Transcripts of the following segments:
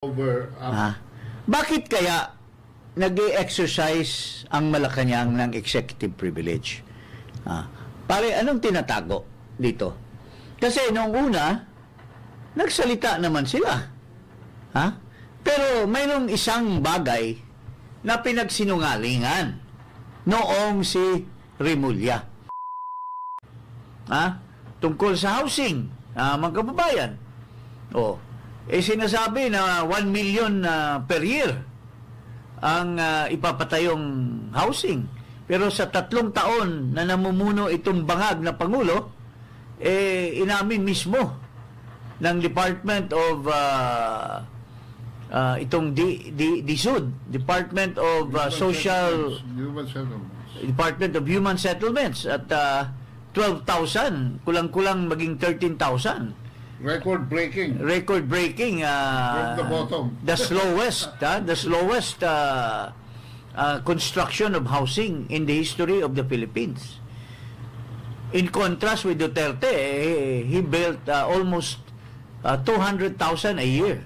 over Bakit kaya nag-exercise ang Malacanang ng executive privilege? Pare, anong tinatago dito? Kasi nung una, nagsalita naman sila. Pero mayroong isang bagay na pinagsinungalingan noong si Remulla. Tungkol sa housing, mga kababayan. Sinasabi na 1 million per year ang ipapatayong housing. Pero sa 3 taon na namumuno itong bangag na Pangulo, inamin mismo ng Department of itong DSUD, Department of Department of Human Settlements at 12,000, kulang-kulang maging 13,000. Record-breaking. From the bottom. The slowest construction of housing in the history of the Philippines. In contrast with Duterte, he built almost 200,000 a year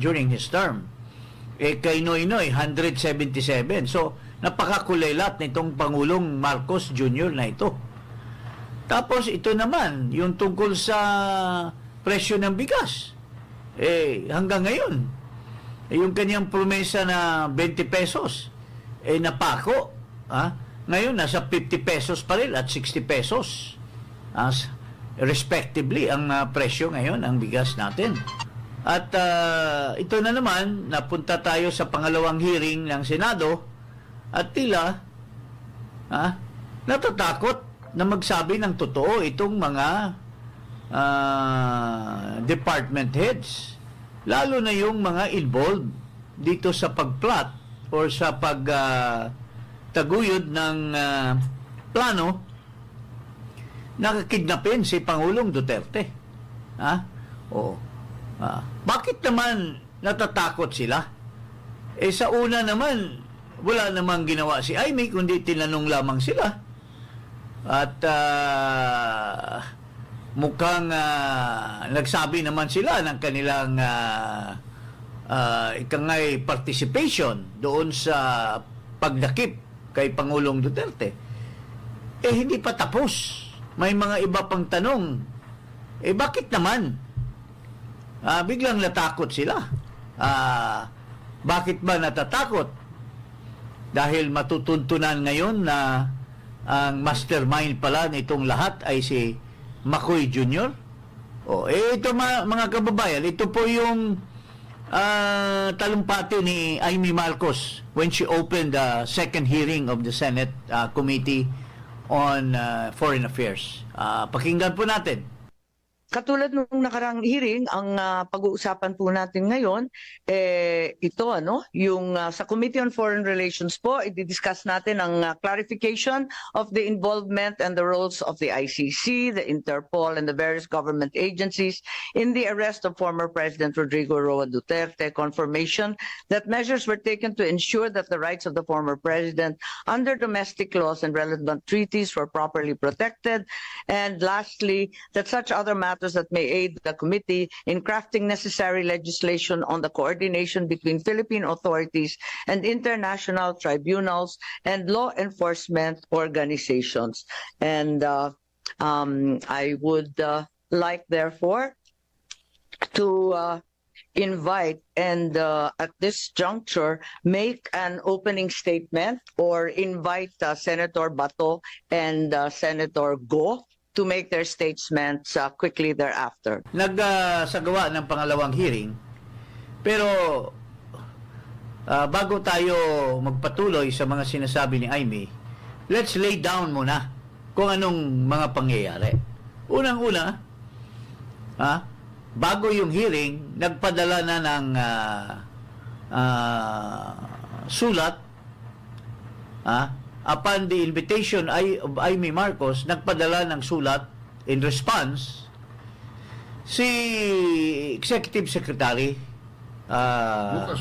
during his term. Kay Noynoy, 177. So, napakakulelat nitong Pangulong Marcos Jr. na ito. Tapos ito naman, yung tungkol sa presyo ng bigas. Hanggang ngayon, yung kanyang promesa na 20 pesos, napako. Ngayon, nasa 50 pesos pa rin at 60 pesos. Respectively, ang presyo ngayon, ang bigas natin. At ito na naman, napunta tayo sa pangalawang hearing ng Senado at tila, natatakot na magsabi ng totoo itong mga department heads, lalo na yung mga involved dito sa pagplot or sa pagtaguyod ng plano na kidnapin si Pangulong Duterte. Bakit naman natatakot sila? Sa una naman, wala namang ginawa si Aimee kundi tinanong lamang sila. At mukhang nagsabi naman sila ng kanilang ikangay participation doon sa pagdakip kay Pangulong Duterte. Hindi pa tapos. May mga iba pang tanong. Bakit naman? Biglang natakot sila. Bakit ba natatakot? Dahil matutuntunan ngayon na ang mastermind pala nitong lahat ay si Macoy Jr. Ito mga kababayan, ito po yung talumpati ni Aimee Marcos when she opened the second hearing of the Senate Committee on Foreign Affairs. Pakinggan po natin. Katulad nung nakarang hearing, ang pag-uusapan po natin ngayon, ito yung sa Committee on Foreign Relations po, i-discuss natin ang clarification of the involvement and the roles of the ICC, the Interpol, and the various government agencies in the arrest of former President Rodrigo Roa Duterte, confirmation that measures were taken to ensure that the rights of the former president under domestic laws and relevant treaties were properly protected, and lastly, that such other matters that may aid the committee in crafting necessary legislation on the coordination between Philippine authorities and international tribunals and law enforcement organizations. And I would like, therefore, to invite and at this juncture make an opening statement or invite Senator Bato and Senator Go to make their statements quickly thereafter. Nagsagawa ng pangalawang hearing, pero bago tayo magpatuloy sa mga sinasabi ni Aimee, let's lay down muna kung anong mga pangyayari. Unang-una, bago yung hearing, nagpadala na ng sulat, upon the invitation of Aimee Marcos, nagpadala ng sulat in response si Executive Secretary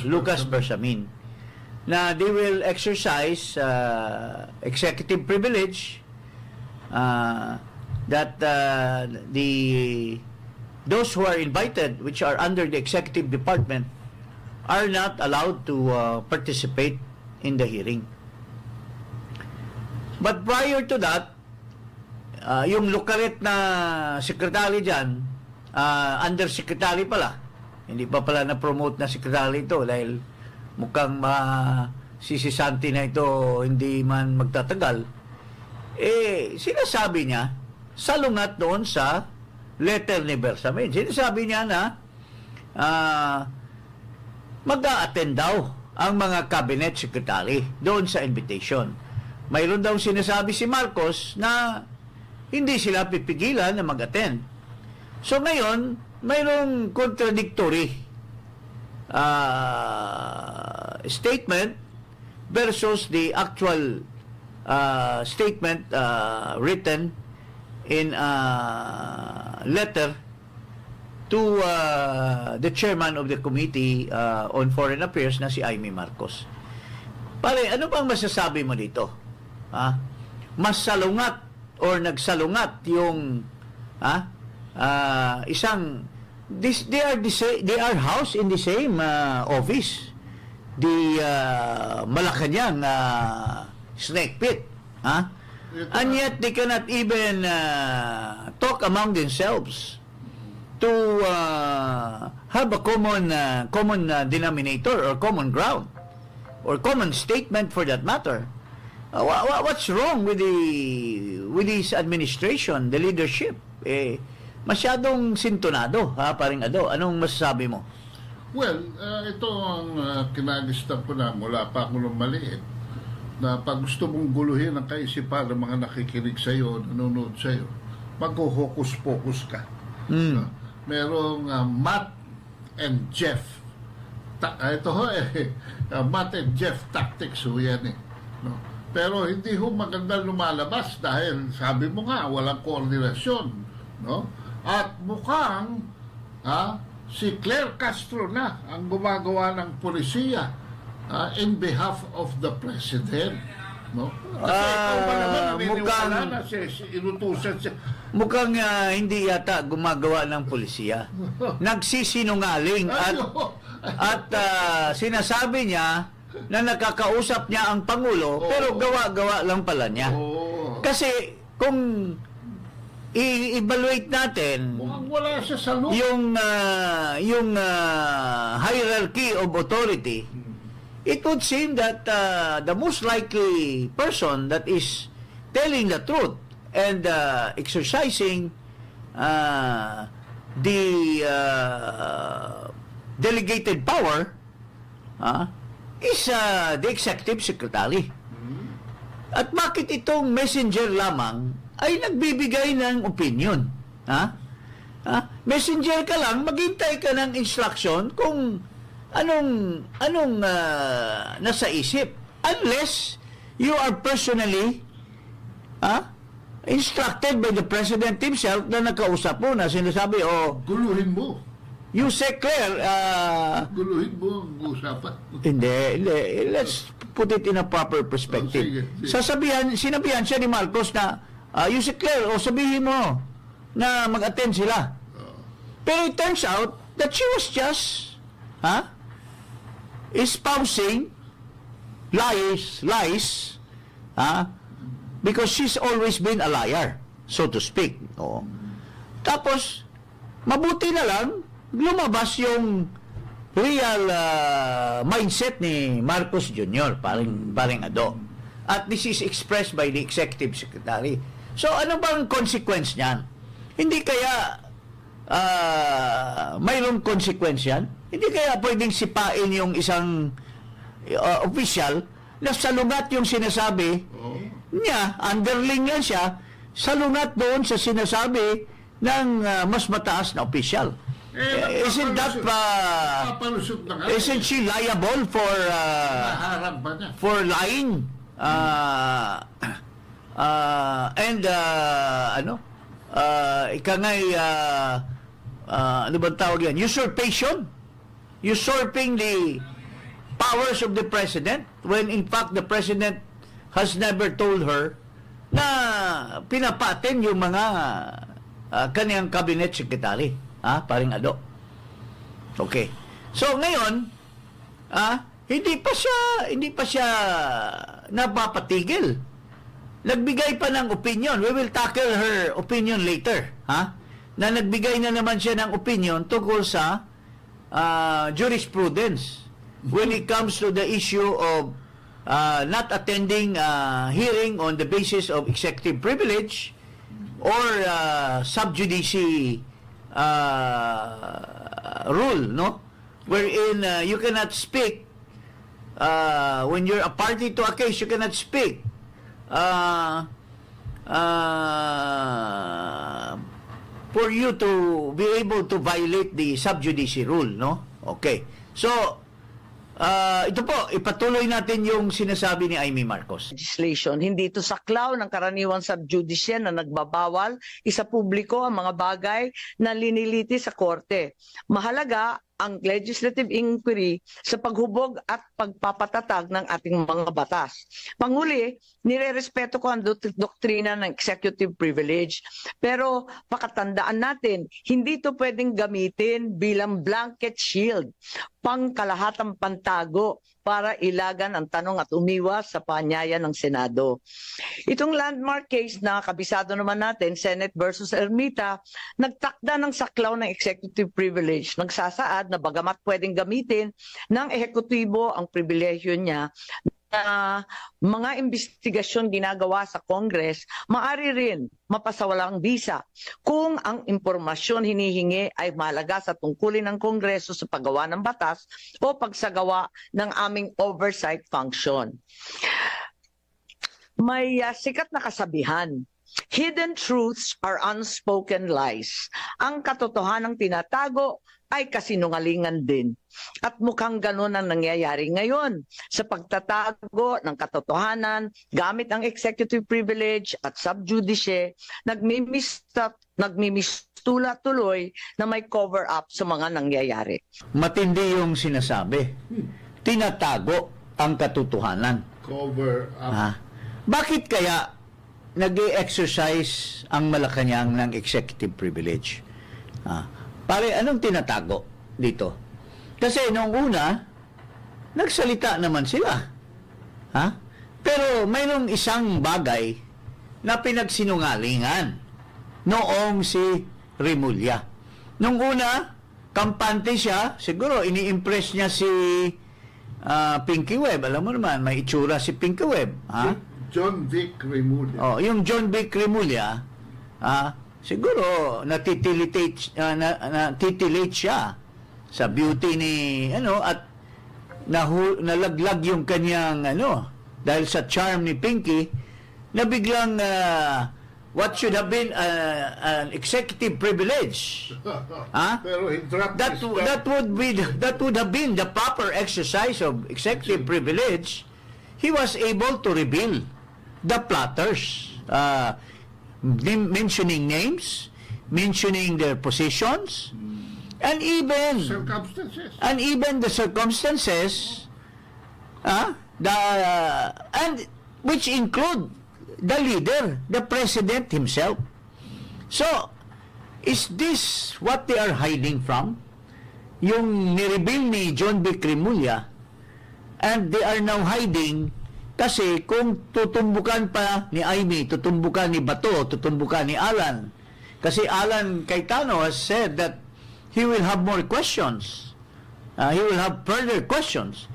Lucas Bersamin na they will exercise executive privilege that the those who are invited, which are under the executive department, are not allowed to participate in the hearing. But prior to that, yung lukaret na secretary dyan, undersecretary pala, hindi pa pala na-promote na secretary ito dahil mukhang sisisanti na ito hindi man magtatagal. Sinasabi niya, salungat doon sa letter ni Bersamin. Sinasabi niya na mag-a-attend daw ang mga cabinet secretary doon sa invitation. Mayroon daw sinasabi si Marcos na hindi sila pipigilan na mag-attend. So ngayon, mayroong contradictory statement versus the actual statement written in a letter to the chairman of the Committee on Foreign Affairs na si Amy Marcos. Pare, ano bang masasabi mo dito? Mas salungat or nagsalungat yung isang they are housed in the same office, the Malacanang snake pit, and yet they cannot even talk among themselves to have a common denominator or common ground or common statement for that matter. What's wrong with this administration, the leadership? Masyadong sintonado, paring Ado. Anong masasabi mo? Well, ito ang kinagistan ko na mula pa ako nung maliit, na pag gusto mong guluhin ang kaisipan ng mga nakikinig sa iyo, nanonood sa iyo, mag-focus ka. Merong Matt and Jeff. Matt and Jeff tactics ho yan no? Pero hindi ho maganda lumalabas dahil sabi mo nga, walang koordinasyon. No? At mukhang si Claire Castro na ang gumagawa ng polisiya in behalf of the President. No? Kasi ikaw ba naman naniniwala na inutusan siya. Mukhang hindi yata gumagawa ng polisiya. Nagsisinungaling at sinasabi niya na nakakausap niya ang Pangulo, pero gawa-gawa lang pala niya. Kasi kung i-evaluate natin wala siya sa loob. yung hierarchy of authority, it would seem that the most likely person that is telling the truth and exercising the delegated power is the executive secretary. At bakit itong messenger lamang ay nagbibigay ng opinion? Messenger ka lang, maghintay ka ng instruction kung anong nasa isip. Unless you are personally instructed by the President himself na nakausap mo na sinasabi, guluhin mo. You say, Claire, guluhin mo ang usapan. Hindi. Let's put it in a proper perspective. Sige. Sinabihan siya ni Marcos na, you say, Claire, sabihin mo na mag-attend sila. Pero it turns out that she was just, espousing lies, because she's always been a liar, so to speak. Tapos, mabuti na lang, lumabas yung real mindset ni Marcos Jr., paring Ado. At this is expressed by the Executive Secretary. So, ano bang consequence niyan? Hindi kaya mayroong consequence yan? Hindi kaya pwedeng sipain yung isang official na salungat yung sinasabi niya, underling yan siya, salungat doon sa sinasabi ng mas mataas na official. Isn't she liable for lying and ika nga'y ano bang tawag yan? Usurping the powers of the President when in fact the President has never told her na pinapatin yung mga kaniyang cabinet secretary. Paring Ado. Okay. So ngayon, hindi pa siya napapatigil. Nagbigay pa ng opinion. We will tackle her opinion later, na nagbigay na naman siya ng opinion tungkol sa jurisprudence when it comes to the issue of not attending hearing on the basis of executive privilege or sub judice rule, no? Wherein you cannot speak when you're a party to a case, you cannot speak for you to be able to violate the sub judice rule, no? Okay. So, ito po, ipatuloy natin yung sinasabi ni Amy Marcos. Legislation, hindi ito saklaw ng karaniwang subjudice na nagbabawal isa publiko ang mga bagay na liniliti sa korte. Mahalaga ang legislative inquiry sa paghubog at pagpapatatag ng ating mga batas. Panghuli, nirerespeto ko ang doktrina ng executive privilege. Pero pakatandaan natin, hindi ito pwedeng gamitin bilang blanket shield, pangkalahatang pantago para ilagan ang tanong at umiwas sa paanyaya ng Senado. Itong landmark case na kabisado naman natin, Senate versus Ermita, nagtakda ng saklaw ng executive privilege. Nagsasaad na bagamat pwedeng gamitin ng ehekutibo ang pribilehyo niya na mga investigasyon ginagawa sa Congress, maaari rin mapasawalang bisa kung ang impormasyon hinihingi ay mahalaga sa tungkulin ng Kongreso sa paggawa ng batas o pagsagawa ng aming oversight function. May sikat na kasabihan, hidden truths are unspoken lies. Ang katotohanang tinatago ay kasinungalingan din. At mukhang ganun ang nangyayari ngayon sa pagtatago ng katotohanan gamit ang executive privilege at sub judice, nagmimistula tuloy na may cover-up sa mga nangyayari. Matindi yung sinasabi. Tinatago ang katotohanan. Cover-up. Bakit kaya nag-i-exercise ang Malacanang ng executive privilege? Pare, anong tinatago dito? Kasi noong una, nagsalita naman sila. Pero mayroong isang bagay na pinagsinungalingan noong si Remulla. Noong una, kampante siya, siguro ini-impress niya si Pinky Webb. Alam mo naman, may itsura si Pinky Webb. John Vic Remulla. Yung John Vic Remulla, siguro natitilate siya sa beauty ni at nalaglag yung kanyang dahil sa charm ni Pinky na biglang what should have been an executive privilege Pero that would have been the proper exercise of executive privilege. He was able to reveal the plotters, mentioning names, mentioning their positions, and even the circumstances, and which include the leader, the president himself. So, is this what they are hiding from? Yung nireveal ni John B. Remulla, and they are now hiding kasi kung tutumbukan pa ni Amy, tutumbukan ni Bato, tutumbukan ni Alan. Kasi Alan Cayetano has said that he will have more questions. He will have further questions.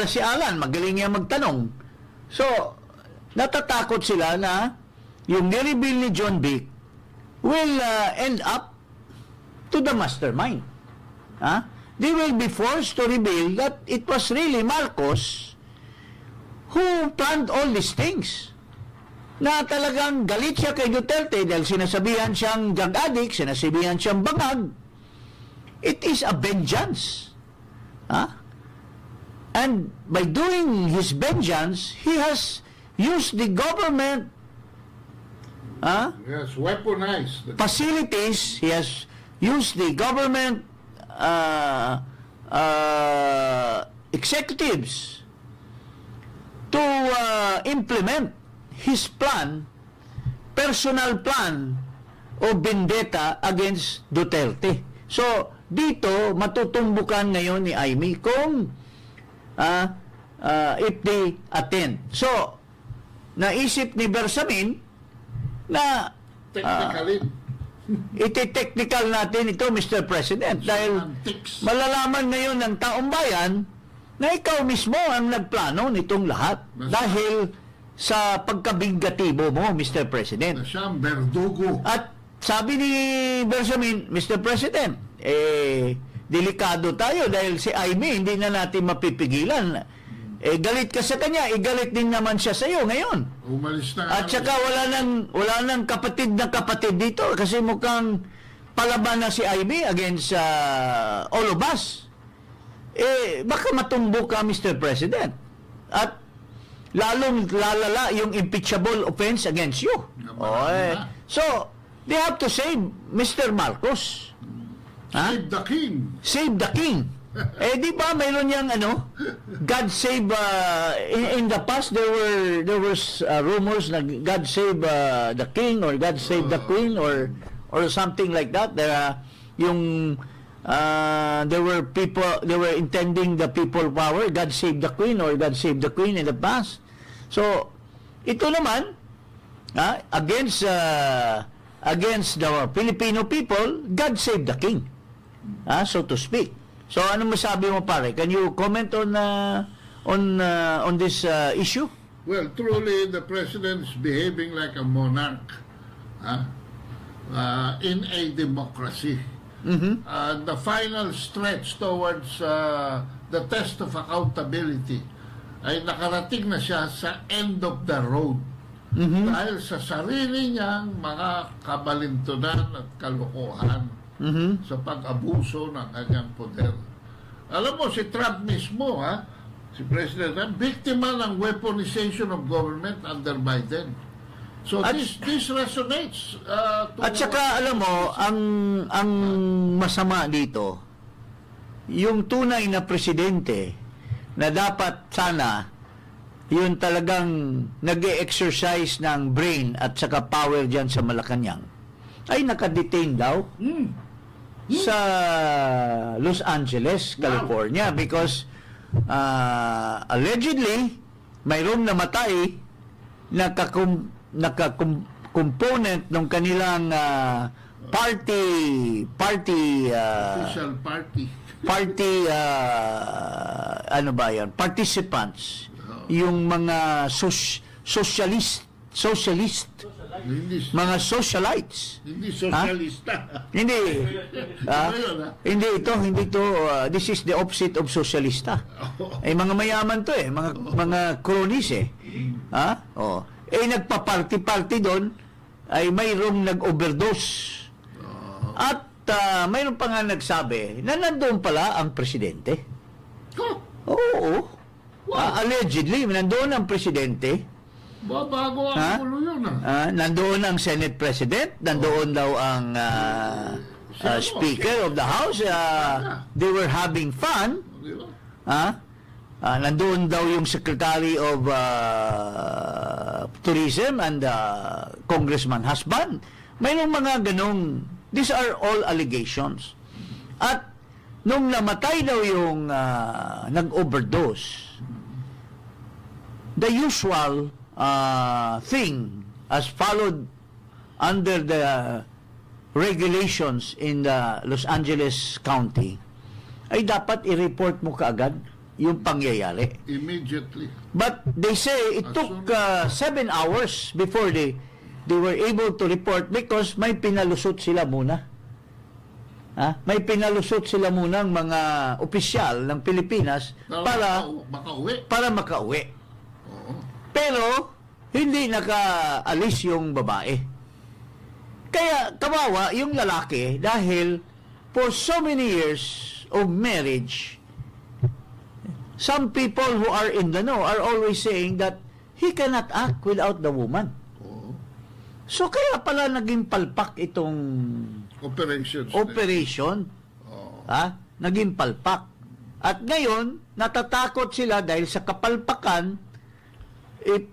Si Alan, magaling niya magtanong. So, natatakot sila na yung nireveal ni John Vic will end up to the mastermind. They will be forced to reveal that it was really Marcos who planned all these things. Na talagang galit siya kay Duterte dahil sinasabihan siyang drug addict, sinasabihan siyang bangag. It is a vengeance. And by doing his vengeance, he has used the government Yes, weaponized facilities. He has used the government executives to implement his plan, personal plan o vendetta against Duterte. So, dito, matutumbukan ngayon ni Amy kung if they attend. So, naisip ni Bersamin na Technically, iti-technical natin ito, Mr. President, dahil semantics. malalaman ngayon ng taong bayan na ikaw mismo ang nagplano nitong lahat dahil sa pagkabigatibo mo, Mr. President. Na siya ang berdugo. At sabi ni Bersamin, Mr. President, delikado tayo dahil si Amy hindi na natin mapipigilan. Galit ka sa kanya, galit din naman siya sa iyo ngayon. Umalis na. At saka wala nang kapatid na kapatid dito kasi mukhang palaban na si Amy against all of us. Baka matumbok ka, Mr. President. At lalong lalala yung impeachable offense against you. So, they have to save Mr. Marcos. Save the king. Save the king. Di ba mayroon yang God save in the past there was rumors na God save the king or God save the queen or something like that. There were intending the people power, God save the queen or God save the queen in the past. So ito naman against the Filipino people, God save the king, so to speak. So ano masabi mo, pare? Can you comment on this issue? Well, truly, the president is behaving like a monarch in a democracy. The final stretch towards the test of accountability ay nakarating na siya sa end of the road. Dahil sa sarili niyang mga kabalintunan at kalokohan sa pag-abuso ng kanyang poder. Alam mo, si Trump mismo, si President, biktima ng weaponization of government under Biden. So this resonates. At saka, alam mo, ang masama dito, yung tunay na presidente na dapat sana yun talagang nag-e-exercise ng brain at saka power dyan sa Malacanang, ay nakadetain daw sa Los Angeles, California, because allegedly mayroong namatay na component ng kanilang official party ano ba yan, participants, yung mga socialist mga socialites. Hindi socialista. Hindi ito this is the opposite of socialista. Mga mayaman to mga cronies nagpa-party doon ay mayroong nag-overdose. At mayroon pa nga nagsabi na nandoon pala ang presidente. Oo. Allegedly, nandoon ang presidente. Bago ang ulo yun. Nandoon ang Senate President, nandoon daw ang Speaker of the House. They were having fun. Nandoon daw yung Secretary of Tourism and Congressman husband. Mayroong mga ganong, these are all allegations. At nung namatay daw yung nag-overdose, the usual thing as followed under the regulations in the Los Angeles County ay dapat i-report mo kaagad yung pangyayari. Immediately. But they say it took 7 hours before they were able to report because may pinalusot sila muna. May pinalusot sila muna ng mga opisyal ng Pilipinas para makauwi. Pero hindi nakaalis yung babae. Kaya kawawa yung lalaki dahil for so many years of marriage, some people who are in the know are always saying that he cannot act without the woman. So kaya pala naging palpak itong operation. Naging palpak. At ngayon, natatakot sila dahil sa kapalpakan. If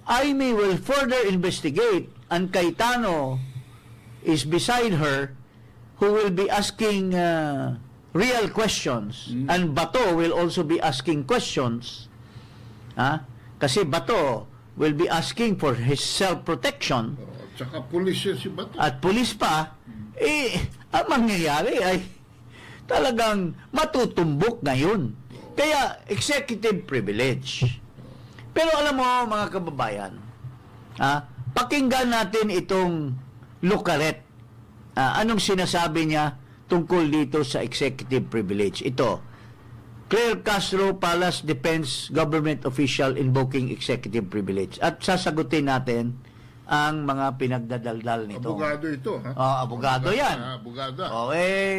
Amy will further investigate and Cayetano is beside her, who will be asking real questions, and Bato will also be asking questions. Kasi Bato will be asking for his self-protection. Tsaka pulis yan si Bato. At pulis pa, ang mangyayari ay talagang matutumbok ngayon. Kaya, executive privilege. Pero alam mo, mga kababayan, pakinggan natin itong Lucaret. Anong sinasabi niya tungkol dito sa executive privilege? Ito, Claire Castro Palace Defense Government Official invoking executive privilege. At sasagutin natin ang mga pinagdadaldal nito. Abogado ito, ha? Abogado yan. Abogado.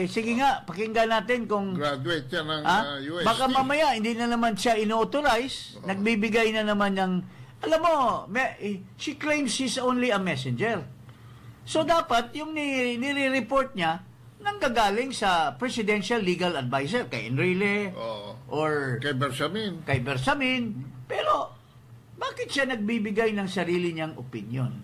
Sige nga, pakinggan natin kung... Graduate yan ng UST. Baka mamaya, hindi na naman siya ino-authorize. Nagbibigay na naman ng... Alam mo, she claims she's only a messenger. So dapat, yung nire-report niya, nanggagaling sa Presidential Legal Advisor kay Enrile or kay Bersamin. Pero bakit siya nagbibigay ng sarili niyang opinion?